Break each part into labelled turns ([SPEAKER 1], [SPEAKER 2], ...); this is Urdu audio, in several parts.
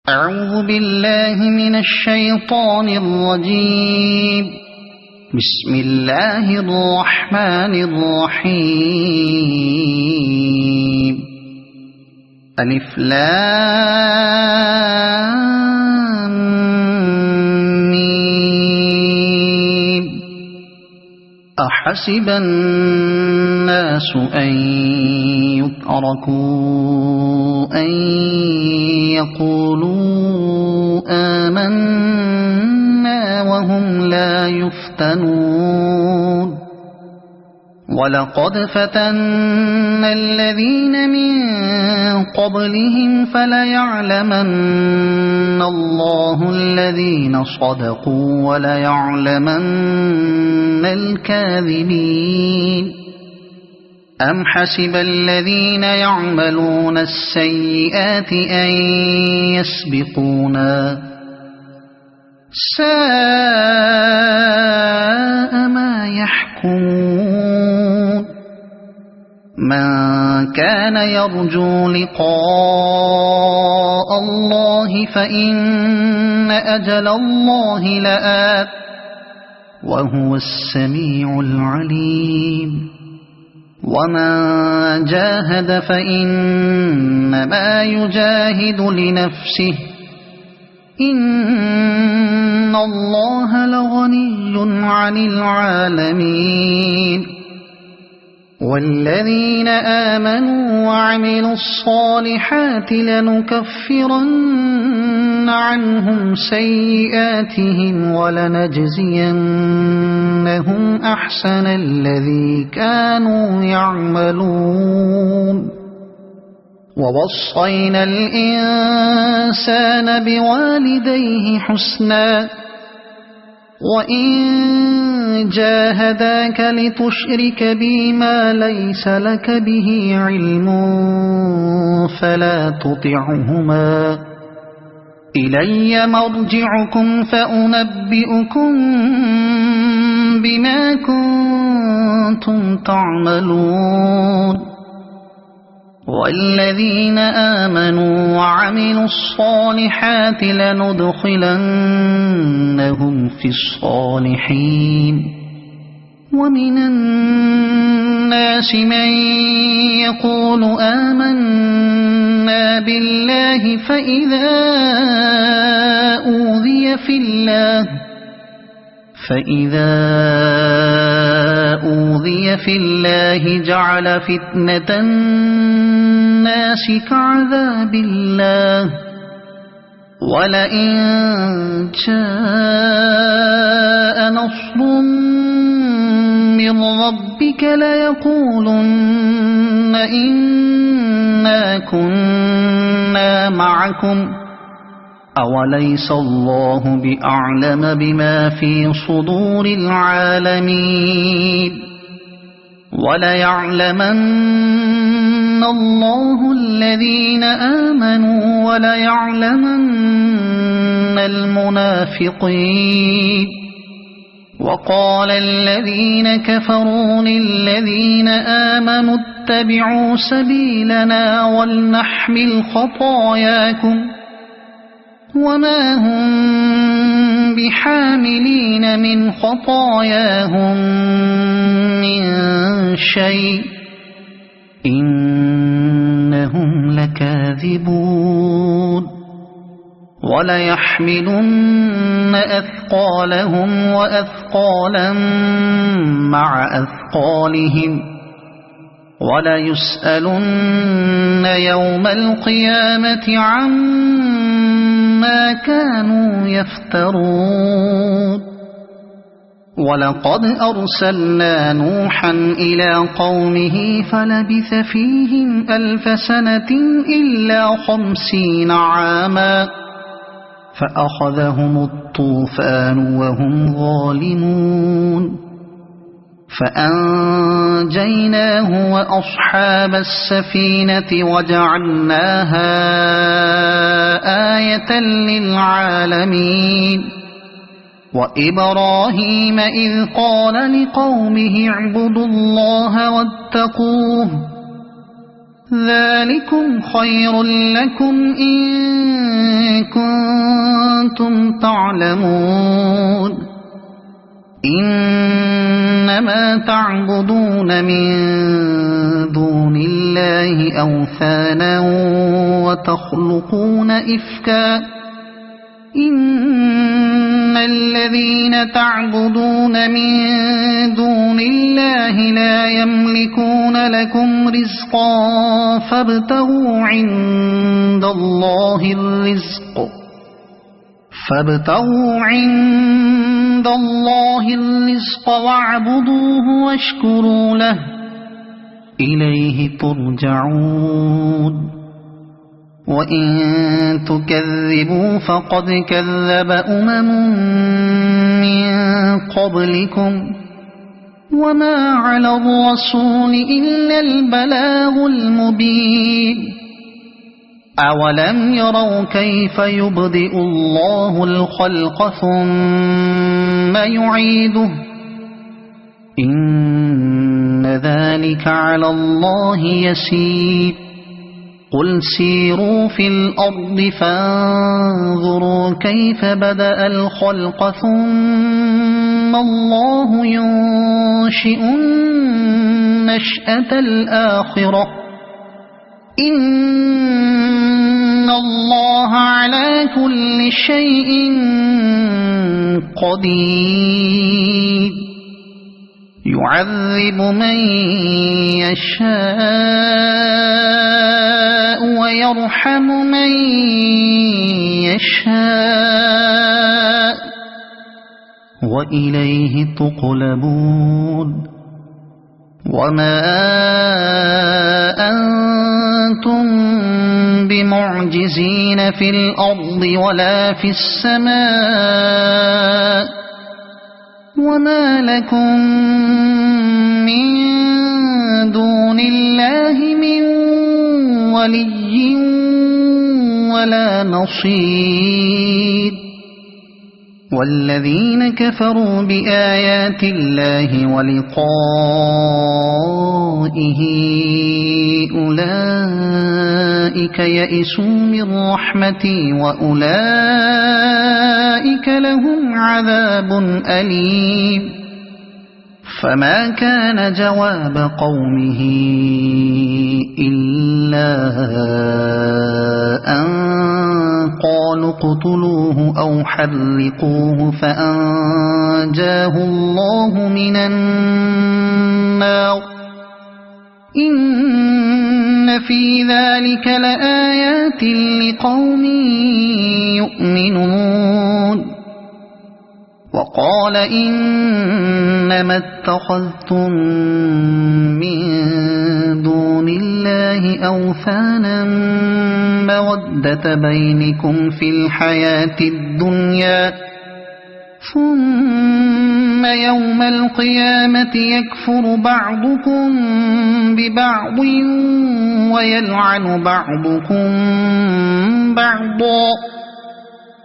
[SPEAKER 1] أعوذ بالله من الشيطان الرجيم. بسم الله الرحمن الرحيم. ألف لام ميم. أحسب الناس أن يتركوا أن يقولوا آمنا وهم لا يفتنون. ولقد فتنا الذين من قبلهم فليعلمن الله الذين صدقوا وليعلمن الكاذبين. أم حسب الذين يعملون السيئات أن يسبقونا ساء ما يحكمون. من كان يرجو لقاء الله فإن أجل الله لآت وهو السميع العليم. ومن جاهد فإنما يجاهد لنفسه إن الله لغني عن العالمين. والذين آمنوا وعملوا الصالحات لنكفرن عنهم سيئاتهم ولنجزينهم أحسن الذي كانوا يعملون. ووصينا الإنسان بوالديه حسنا وإن جاهداك لتشرك بي ما ليس لك به علم فلا تطعهما. إلي مرجعكم فأنبئكم بما كنتم تعملون. والذين آمنوا وعملوا الصالحات لندخلنهم في الصالحين. ومن الناس من يقول آمنا بالله فإذا أوذي في الله جعل فتنة الناس كعذاب الله. ولئن جاء نصر من ربك ليقولن إنا كنا معكم أوليس الله بأعلم بما في صدور العالمين. وليعلمن الله الذين آمنوا وليعلمن المنافقين. وقال الذين كفروا للذين آمنوا اتبعوا سبيلنا ولنحمل خطاياكم وما هم بحاملين من خطاياهم من شيء إنهم لكاذبون. وليحملن أثقالهم وأثقالا مع أثقالهم وليسألن يوم القيامة عما كانوا يفترون. ولقد أرسلنا نوحا إلى قومه فلبث فيهم 1000 سنة إلا 50 عاما فأخذهم الطوفان وهم ظالمون. فأنجيناه وأصحاب السفينة وجعلناها آية للعالمين. وإبراهيم إذ قال لقومه اعبدوا الله واتقوه ذلكم خير لكم إن كنتم تعلمون إنما تعبدون من دون الله أوثانا وتخلقون إفكا إن الذين تعبدون من دون الله لا يملكون لكم رزقا فابتغوا عند الله الرزق واعبدوه واشكروا له إليه ترجعون وإن تكذبوا فقد كذب من قبلكم وما على الرسول إلا البلاغ المبين أولم يروا كيف يبدئ الله الخلق ثم يعيده إن ذلك على الله يسير قل سيروا في الأرض فانظروا كيف بدأ الخلق ثم الله ينشئ النشأة الآخرة إن الله على كل شيء قدير يعذب من يشاء ويرحم من يشاء وإليه تقلبون وما أنتم بمعجزين في الأرض ولا في السماء وما لكم من دون الله من ولي ولا نصير والذين كفروا بآيات الله ولقائه أولئك يئسوا من رحمتي وأولئك لهم عذاب أليم فما كان جواب قومه إلا أن قالوا اقتلوه أو حرقوه فأنجاه الله من النار إن في ذلك لآيات لقوم يؤمنون وقال إنما اتخذتم من دون الله أوثانا مودة بينكم في الحياة الدنيا ثم يوم القيامة يكفر بعضكم ببعض ويلعن بعضكم بعضا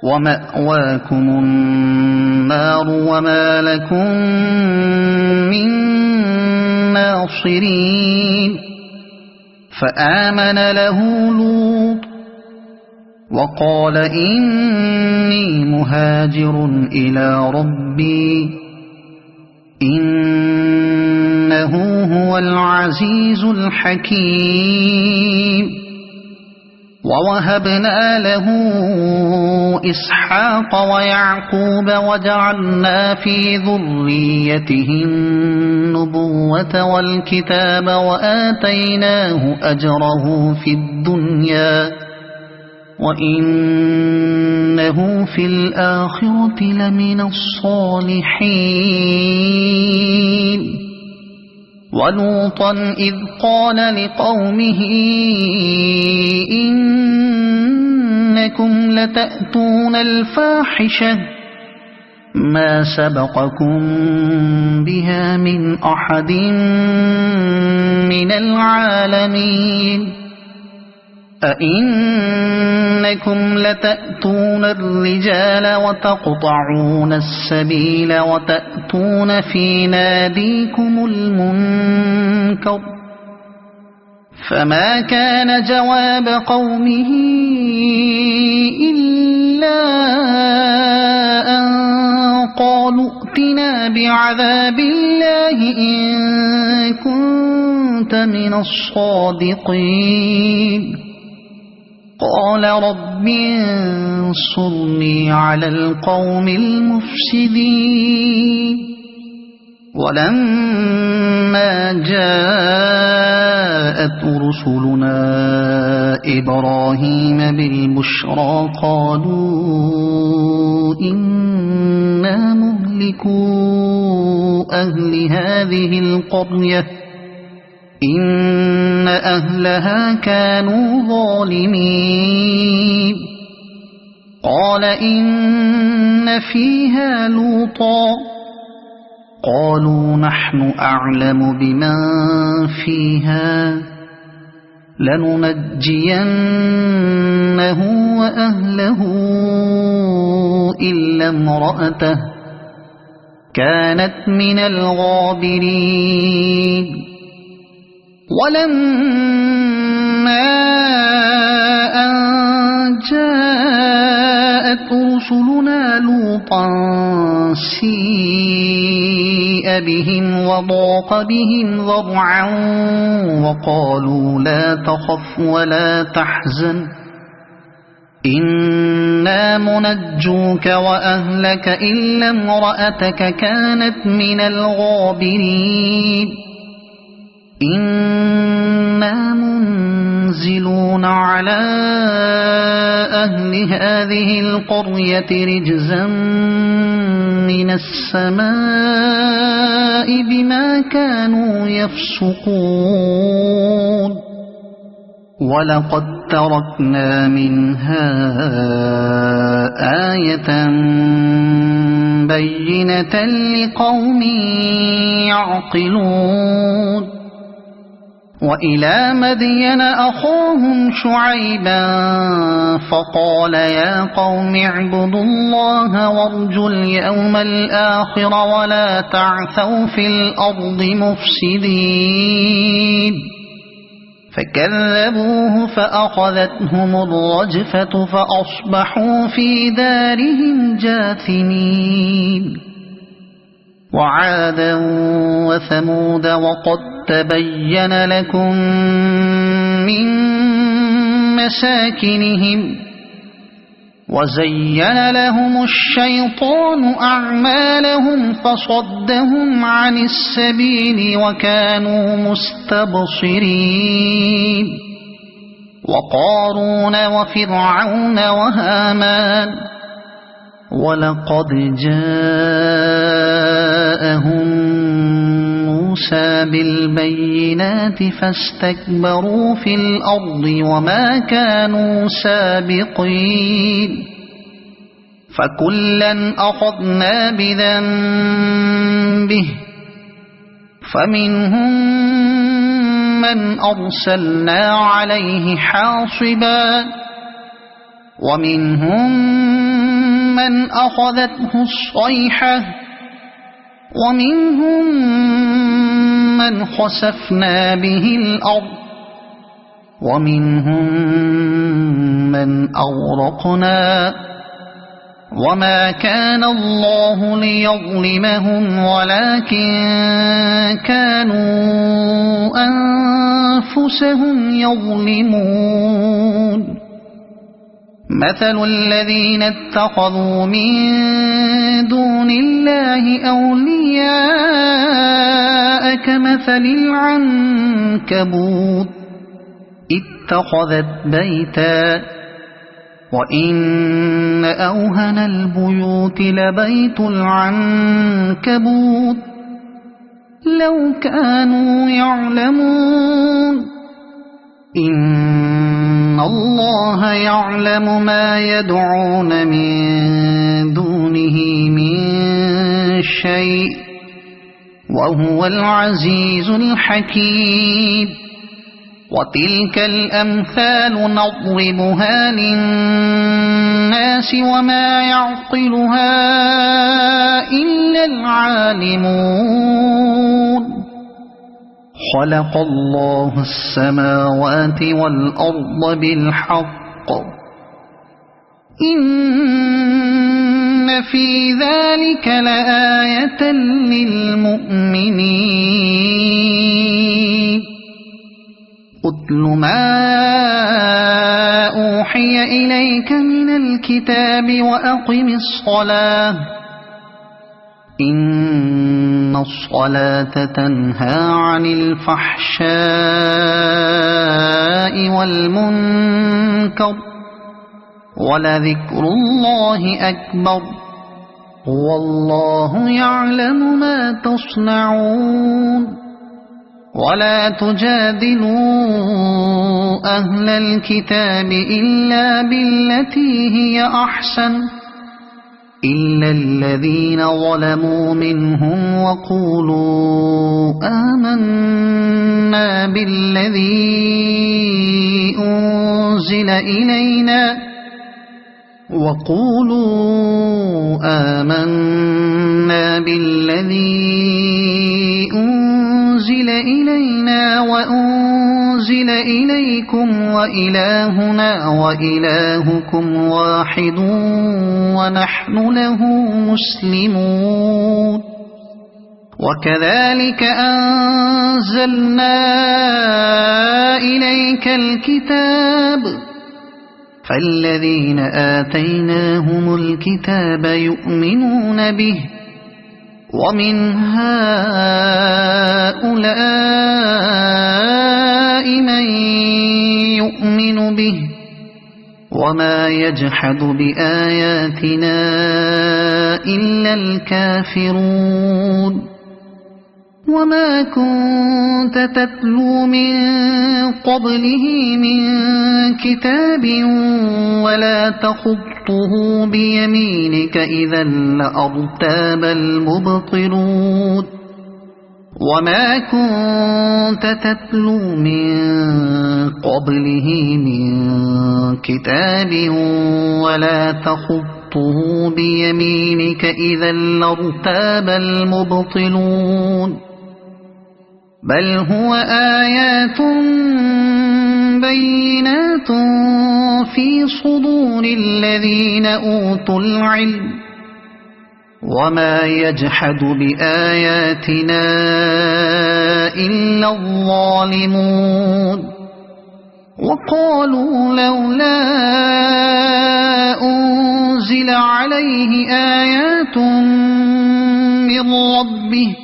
[SPEAKER 1] ومأواكم النار وما لكم من ناصرين فآمن له لوط وقال إني مهاجر إلى ربي إنه هو العزيز الحكيم ووهبنا له إسحاق ويعقوب وجعلنا في ذريته النبوة والكتاب وآتيناه أجره في الدنيا وإنه في الآخرة لمن الصالحين ولوطا إذ قال لقومه إنكم لتأتون الفاحشة ما سبقكم بها من أحد من العالمين أئنكم لتأتون الرجال وتقطعون السبيل وتأتون في ناديكم المنكر فما كان جواب قومه إلا بعذاب الله إن كنت من الصادقين قال رب انصرني على القوم المفسدين ولما جاءت رسلنا إبراهيم بالبشرى قالوا إنا مهلكو أهل هذه القرية إن أهلها كانوا ظالمين قال إن فيها لوطا قالوا نحن أعلم بمن فيها لننجينه وأهله إلا امرأته كانت من الغابرين ولما أن جاءت رسلنا لوطا سيء بهم وضاق بهم ذرعا وقالوا لا تخف ولا تحزن إنا منجوك وأهلك إلا امرأتك كانت من الغابرين إنا منزلون على أهل هذه القرية رجزا من السماء بما كانوا يفسقون ولقد تركنا منها آية بينة لقوم يعقلون وإلى مدين أخاهم شعيبا فقال يا قوم اعبدوا الله وارجوا اليوم الآخر ولا تعثوا في الأرض مفسدين فكذبوه فأخذتهم الرجفة فأصبحوا في دارهم جاثمين وعادا وثمود وقد تبين لكم من مساكنهم وزين لهم الشيطان أعمالهم فصدهم عن السبيل وكانوا مستبصرين وقارون وفرعون وهامان ولقد جاءهم موسى بالبينات فاستكبروا في الأرض وما كانوا سابقين فكلا أخذنا بذنبه فمنهم من أرسلنا عليه حاصبا ومنهم من أخذته الصيحة ومنهم من خسفنا به الأرض ومنهم من أغرقنا وما كان الله ليظلمهم ولكن كانوا أنفسهم يظلمون مثل الذين اتخذوا من دون الله أولياء كمثل العنكبوت اتخذت بيتا وإن أوهن البيوت لبيت العنكبوت لو كانوا يعلمون إن الله يعلم ما يدعون من دونه من شيء وهو العزيز الحكيم وتلك الأمثال نضربها للناس وما يعقلها إلا العالمون خلق الله السماوات والأرض بالحق إن في ذلك لآية للمؤمنين أتل ما أوحي إليك من الكتاب وأقم الصلاة إن الصلاة تنهى عن الفحشاء والمنكر ولذكر الله أكبر والله يعلم ما تصنعون ولا تجادلوا أهل الكتاب إلا بالتي هي أحسن إلا الذين ظلموا منهم وقولوا آمنا بالذي أنزل إلينا وأنزل إليكم وإلهنا وإلهكم واحد ونحن له مسلمون وكذلك أنزلنا إليك الكتاب فالذين آتيناهم الكتاب يؤمنون به ومن هؤلاء من يؤمن به وما يجحد بآياتنا إلا الكافرون وما كنت تتلو من قبله من كتاب ولا تخطه بيمينك إذا لأرتاب المبطلون وما كنت تتلو من قبله من كتاب ولا تخطه بيمينك إذا لارتاب المبطلون بل هو آيات بينات في صدور الذين أوتوا العلم وما يجحد بآياتنا إلا الظالمون وقالوا لولا أنزل عليه آيات من ربه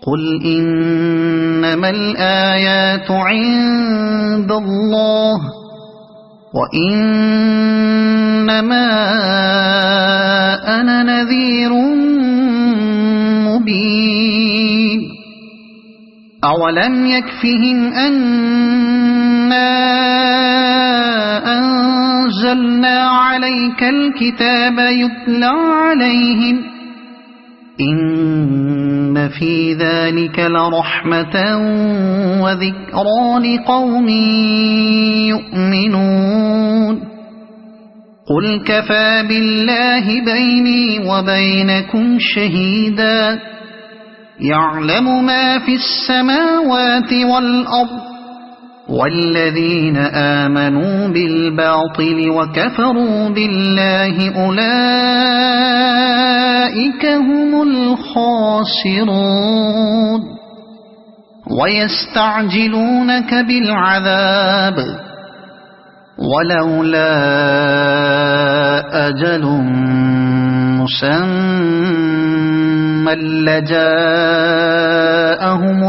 [SPEAKER 1] قل إنما الآيات عند الله وإنما أنا نذير مبين أولم يكفهم أنا أنزلنا عليك الكتاب يتلى عليهم إن في ذلك لرحمة وذكرى لقوم يؤمنون قل كفى بالله بيني وبينكم شهيدا يعلم ما في السماوات والأرض والذين آمنوا بالباطل وكفروا بالله أولئك هم الخاسرون ويستعجلونك بالعذاب ولولا أجل مسمى لجاءهم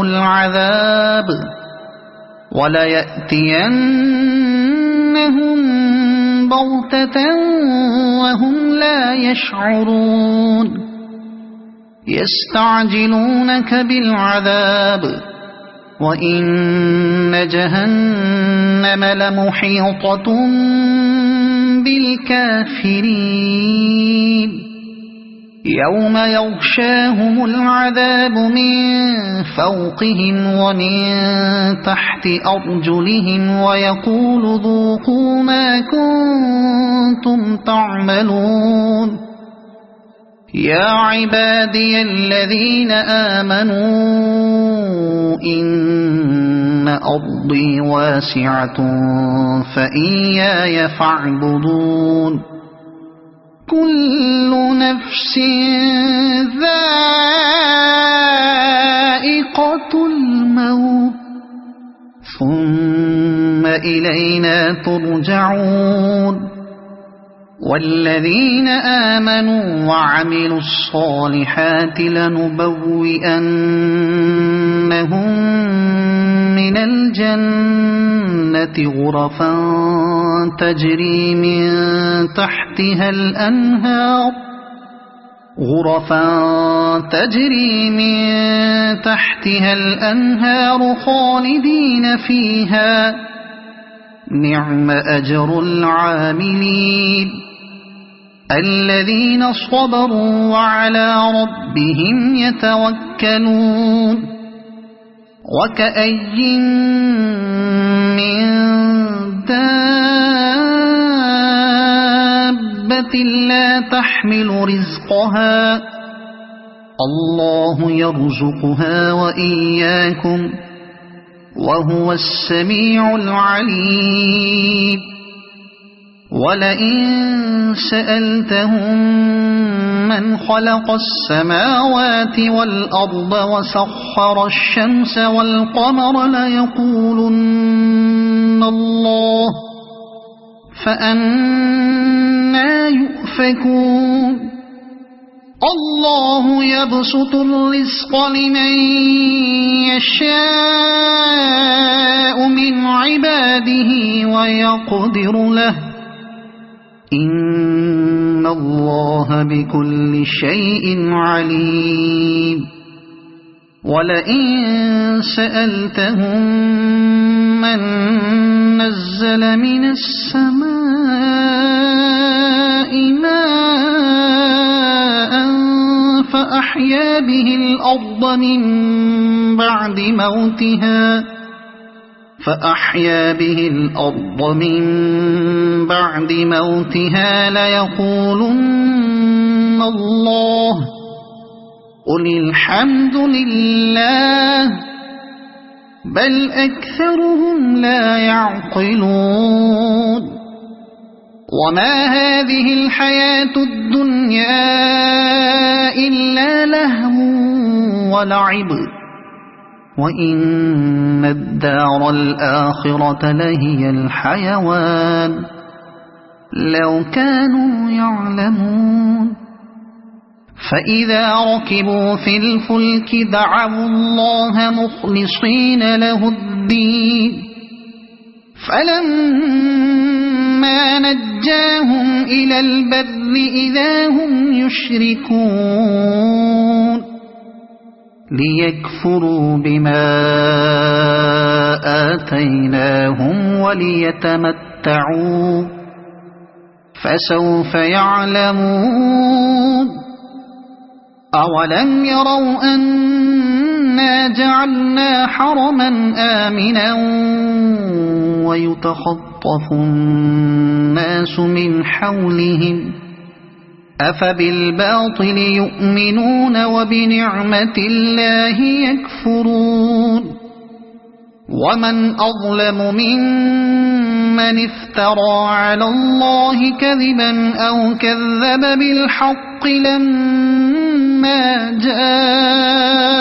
[SPEAKER 1] العذاب وليأتينهم بغتة وهم لا يشعرون يستعجلونك بالعذاب وإن جهنم لمحيطة بالكافرين يوم يغشاهم العذاب من فوقهم ومن تحت أرجلهم ويقول ذوقوا ما كنتم تعملون يا عبادي الذين آمنوا إن أرضي واسعة فإياي فاعبدون كل نفس ذائقة الموت ثم إلينا ترجعون والذين آمنوا وعملوا الصالحات لنبوئنهم من الجنة غرفا تجري من تحتها الأنهار خالدين فيها نعم أجر العاملين الذين صبروا وعلى ربهم يتوكلون وكأي من دابة لا تحمل رزقها الله يرزقها وإياكم وهو السميع العليم ولئن سألتهم من خلق السماوات والأرض وسخر الشمس والقمر ليقولن الله فأنى يؤفكون الله يبسط الرزق لمن يشاء من عباده ويقدر له إن الله بكل شيء عليم ولئن سألتهم من نزل من السماء ماء فأحيا به الأرض من بعد موتها ليقولن الله قل الحمد لله بل أكثرهم لا يعقلون وما هذه الحياة الدنيا إلا لهو ولعب وإن الدار الآخرة لهي الحيوان لو كانوا يعلمون فإذا ركبوا في الفلك دعوا الله مخلصين له الدين فلما نجاهم إلى البر إذا هم يشركون ليكفروا بما آتيناهم وليتمتعوا فسوف يعلمون أولم يروا أنا جعلنا حرما آمنا ويتخطف الناس من حولهم أفبالباطل يؤمنون وبنعمة الله يكفرون ومن أظلم ممن افترى على الله كذبا أو كذب بالحق لما جاءه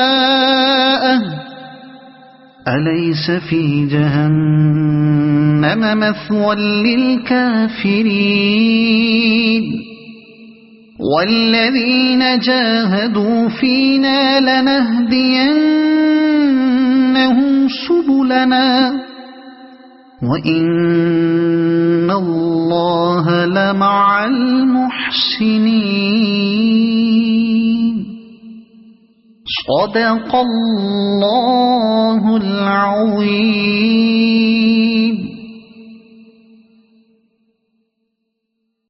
[SPEAKER 1] أليس في جهنم مثوى للكافرين والذين جاهدوا فينا لنهدينهم سبلنا وإن الله لمع المحسنين صدق الله